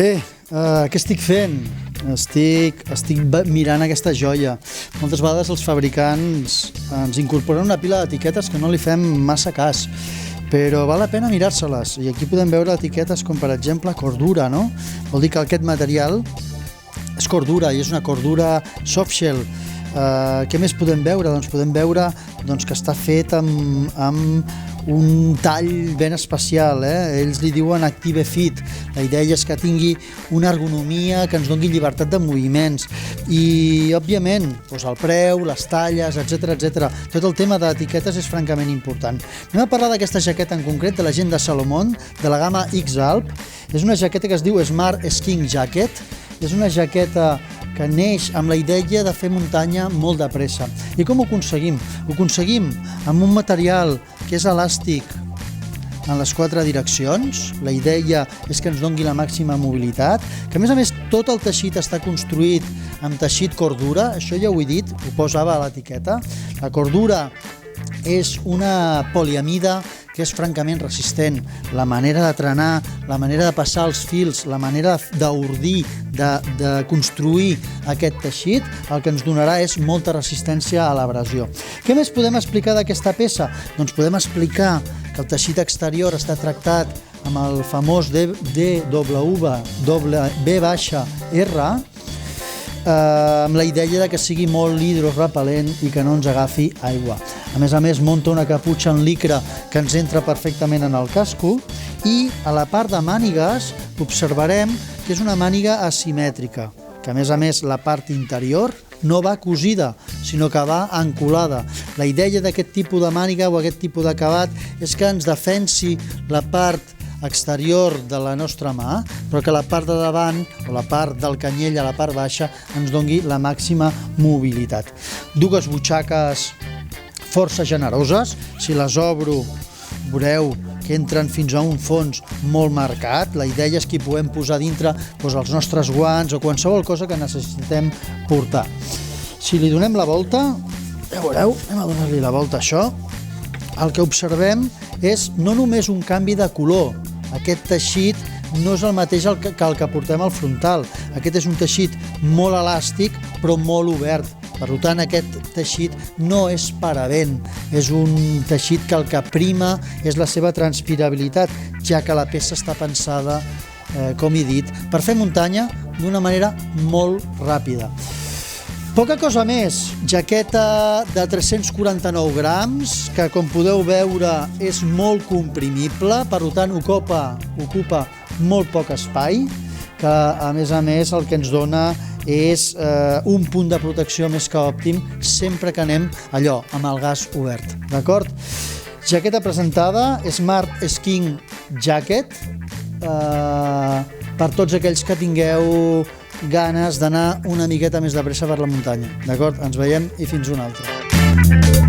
Bé, què estic fent? Estic mirant aquesta joia. Moltes vegades els fabricants ens incorporen una pila d'etiquetes que no li fem massa cas, però val la pena mirar-se-les. I aquí podem veure etiquetes com, per exemple, cordura, no? Vol dir que aquest material és cordura i és una cordura softshell. Què més podem veure? Doncs podem veure que està fet amb un tall ben especial. Ells li diuen Active Fit. La idea és que tingui una ergonomia que ens doni llibertat de moviments i, òbviament, el preu, les talles, etc. Tot el tema d'etiquetes és francament important. Anem a parlar d'aquesta jaqueta en concret, de la gent de Salomon, de la gamma X-Alp. És una jaqueta que es diu Smart Skiing Jacket. És una jaqueta que neix amb la idea de fer muntanya molt de pressa. I com ho aconseguim? Ho aconseguim amb un material que és elàstic en les 4 direccions. La idea és que ens doni la màxima mobilitat, que a més tot el teixit està construït amb teixit cordura, això ja ho he dit, ho posava a l'etiqueta. La cordura és una poliamida que és francament resistent. La manera de trenar, la manera de passar els fils, la manera d'ordir, de construir aquest teixit, el que ens donarà és molta resistència a l'abrasió. Què més podem explicar d'aquesta peça? Doncs podem explicar que el teixit exterior està tractat amb el famós DWB-R, amb la idea que sigui molt hidrorepel·lent i que no ens agafi aigua. A més, munta una caputxa en licra que ens entra perfectament en el casco i a la part de mànigues observarem que és una màniga asimètrica, que a més la part interior no va cosida, sinó que va encolada. La idea d'aquest tipus de màniga o aquest tipus d'acabat és que ens defensi la part exterior de la nostra mà, però que la part de davant o la part del canyell a la part baixa ens doni la màxima mobilitat. Dues butxaques força generoses, si les obro veureu que entren fins a un fons molt marcat. La idea és que hi podem posar dintre els nostres guants o qualsevol cosa que necessitem portar. Si li donem la volta, ja veureu, anem a donar-li la volta a això, el que observem és no només un canvi de color. Aquest teixit no és el mateix que el que portem al frontal. Aquest és un teixit molt elàstic però molt obert. Per tant, aquest teixit no és paravent. És un teixit que el que prima és la seva transpirabilitat, ja que la peça està pensada, com he dit, per fer muntanya d'una manera molt ràpida. Poca cosa més, jaqueta de 349 grams, que com podeu veure és molt comprimible, per tant ocupa molt poc espai, que a més el que ens dona és un punt de protecció més que òptim sempre que anem amb el gas obert. D'acord? Jaqueta presentada, Smart Skiing Jacket, per tots aquells que tingueu ganes d'anar una miqueta més de pressa per la muntanya. D'acord? Ens veiem i fins una altra.